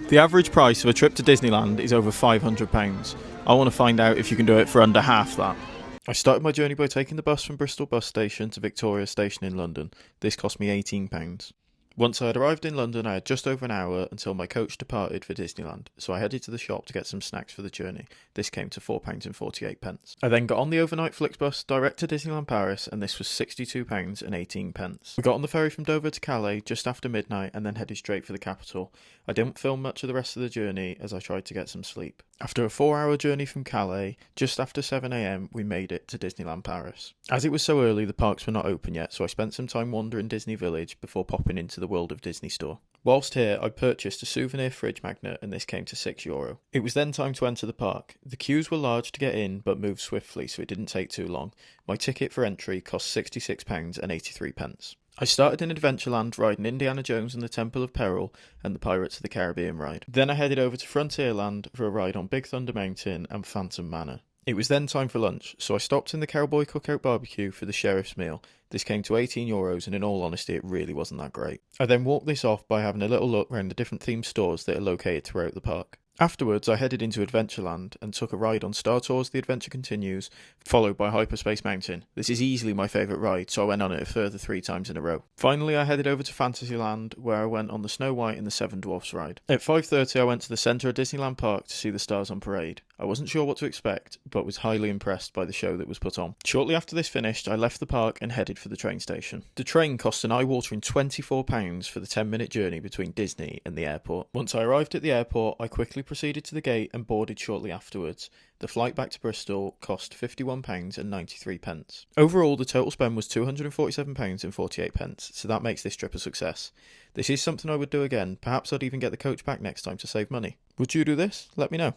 The average price of a trip to Disneyland is over £500. I want to find out if you can do it for under half that. I started my journey by taking the bus from Bristol bus station to Victoria station in London. This cost me £18. Once I had arrived in London, I had just over an hour until my coach departed for Disneyland, so I headed to the shop to get some snacks for the journey. This came to £4.48. I then got on the overnight Flixbus direct to Disneyland Paris, and this was £62.18. We got on the ferry from Dover to Calais just after midnight and then headed straight for the capital. I didn't film much of the rest of the journey as I tried to get some sleep. After a 4-hour journey from Calais, just after 7 a.m, we made it to Disneyland Paris. As it was so early, the parks were not open yet, so I spent some time wandering Disney Village before popping into the World of Disney store. Whilst here, I purchased a souvenir fridge magnet and this came to €6. It was then time to enter the park. The queues were large to get in but moved swiftly, so it didn't take too long. My ticket for entry cost £66.83. I started in Adventureland riding Indiana Jones and the Temple of Peril and the Pirates of the Caribbean ride. Then I headed over to Frontierland for a ride on Big Thunder Mountain and Phantom Manor. It was then time for lunch, so I stopped in the Cowboy Cookout Barbecue for the Sheriff's Meal. This came to €18 and in all honesty it really wasn't that great. I then walked this off by having a little look around the different themed stores that are located throughout the park. Afterwards, I headed into Adventureland and took a ride on Star Tours The Adventure Continues, followed by Hyperspace Mountain. This is easily my favourite ride, so I went on it a further 3 times in a row. Finally, I headed over to Fantasyland, where I went on the Snow White and the Seven Dwarfs ride. At 5:30, I went to the centre of Disneyland Park to see the stars on parade. I wasn't sure what to expect, but was highly impressed by the show that was put on. Shortly after this finished, I left the park and headed for the train station. The train cost an eye-watering £24 for the 10-minute journey between Disney and the airport. Once I arrived at the airport, I quickly proceeded to the gate and boarded shortly afterwards. The flight back to Bristol cost £51.93. Overall, the total spend was £247.48, so that makes this trip a success. This is something I would do again. Perhaps I'd even get the coach back next time to save money. Would you do this? Let me know.